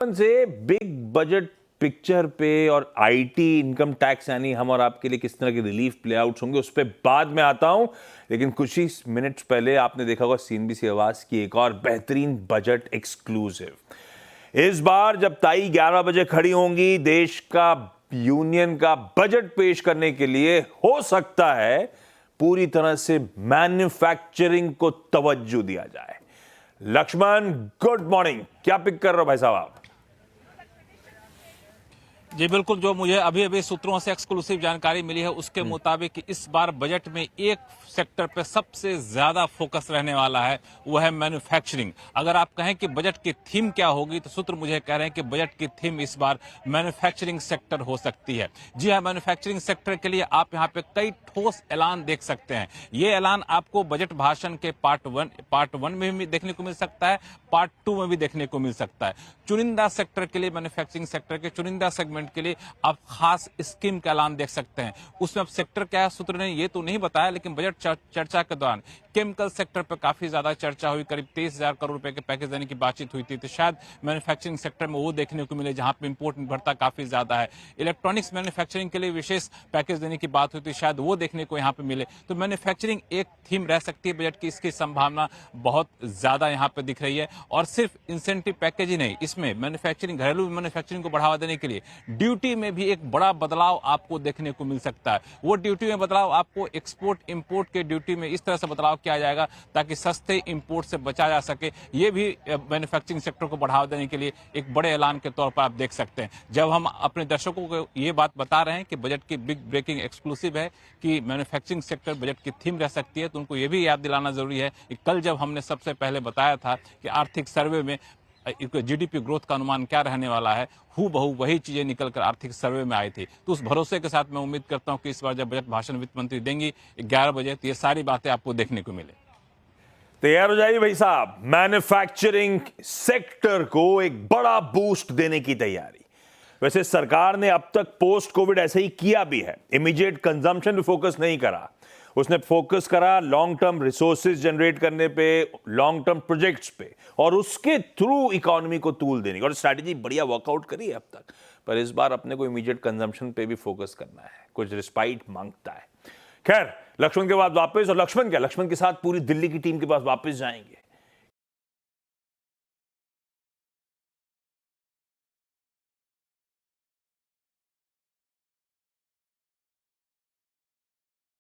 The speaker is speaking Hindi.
से बिग बजट पिक्चर पे और आईटी इनकम टैक्स यानी हम और आपके लिए किस तरह के रिलीफ प्ले आउट्स होंगे उस पर बाद में आता हूं, लेकिन कुछ ही मिनट्स पहले आपने देखा होगा सीएनबीसी आवाज की एक और बेहतरीन बजट एक्सक्लूसिव। इस बार जब ताई 11 बजे खड़ी होंगी देश का यूनियन का बजट पेश करने के लिए, हो सकता है पूरी तरह से मैन्युफैक्चरिंग को तवज्जो दिया जाए। लक्ष्मण, गुड मॉर्निंग, क्या पिक कर रहे हो भाई साहब आप? जी बिल्कुल, जो मुझे अभी अभी सूत्रों से एक्सक्लूसिव जानकारी मिली है उसके मुताबिक इस बार बजट में एक सेक्टर पे सबसे ज्यादा फोकस रहने वाला है, वो है मैन्युफैक्चरिंग। अगर आप कहें कि बजट की थीम क्या होगी तो सूत्र मुझे कह रहे हैं कि बजट की थीम इस बार मैन्युफैक्चरिंग सेक्टर हो सकती है। जी हाँ, मैन्युफैक्चरिंग सेक्टर के लिए आप यहाँ पे कई ठोस ऐलान देख सकते हैं। ये ऐलान आपको बजट भाषण के पार्ट वन में भी देखने को मिल सकता है, पार्ट 2 में भी देखने को मिल सकता है। चुनिंदा सेक्टर के लिए, मैन्युफैक्चरिंग सेक्टर के चुनिंदा सेगमेंट के लिए आप खास स्कीम का ऐलान देख सकते हैं। उसमें अब सेक्टर क्या है सूत्र ने ये तो नहीं बताया, लेकिन बजट चर्चा के दौरान केमिकल सेक्टर पर काफी ज्यादा चर्चा हुई। करीब 23,000 करोड़ रुपए के पैकेज देने की बातचीत हुई थी, तो शायद मैन्युफैक्चरिंग सेक्टर में वो देखने को मिले जहां पर इंपोर्ट निर्भरता काफी ज्यादा है। इलेक्ट्रॉनिक्स मैन्युफैक्चरिंग के लिए विशेष पैकेज देने की बात हुई थी, शायद वो देखने को यहाँ पे मिले। तो मैन्युफैक्चरिंग एक थीम रह सकती है बजट की, इसकी संभावना बहुत ज्यादा यहाँ पे दिख रही है। और सिर्फ इंसेंटिव पैकेज ही नहीं, इसमें मैन्युफैक्चरिंग, घरेलू मैन्युफैक्चरिंग को बढ़ावा देने के लिए ड्यूटी में भी एक बड़ा बदलाव आपको देखने को मिल सकता है। वो ड्यूटी में बदलाव आपको एक्सपोर्ट इंपोर्ट के ड्यूटी में इस तरह से बदलाव किया जाएगा ताकि सस्ते इंपोर्ट से बचा जा सके। ये भी मैन्युफैक्चरिंग सेक्टर को बढ़ावा देने के लिए एक बड़े ऐलान के तौर पर आप देख सकते हैं। जब हम अपने दर्शकों को ये बात बता रहे हैं कि बजट की बिग ब्रेकिंग एक्सक्लूसिव है कि मैन्युफैक्चरिंग सेक्टर बजट की थीम रह सकती है, तो उनको ये भी याद दिलाना जरूरी है कि कल जब हमने सबसे पहले बताया था कि आर्थिक सर्वे में जीडीपी ग्रोथ का अनुमान क्या रहने वाला है, हूबहू वही चीजें निकलकर आर्थिक सर्वे में आई थी। तो उस भरोसे के साथ मैं उम्मीद करता हूं कि इस बार जब बजट भाषण वित्त मंत्री देंगी 11 बजे, तो ये सारी बातें आपको देखने को मिले। तैयार हो जाइए भाई साहब, मैन्युफैक्चरिंग सेक्टर को एक बड़ा बूस्ट देने की तैयारी। वैसे सरकार ने अब तक पोस्ट कोविड ऐसे ही किया भी है, इमीडिएट कंजम्पशन पे फोकस नहीं करा, उसने फोकस करा लॉन्ग टर्म रिसोर्सेज जनरेट करने पे, लॉन्ग टर्म प्रोजेक्ट्स पे, और उसके थ्रू इकोनॉमी को तूल देने की। और स्ट्रैटेजी बढ़िया वर्कआउट करी है अब तक, पर इस बार अपने को इमीडिएट कंजम्पशन पे भी फोकस करना है, कुछ रिस्पाइट मांगता है। खैर, लक्ष्मण के बाद वापस, और लक्ष्मण क्या, लक्ष्मण के साथ पूरी दिल्ली की टीम के पास वापस जाएंगे।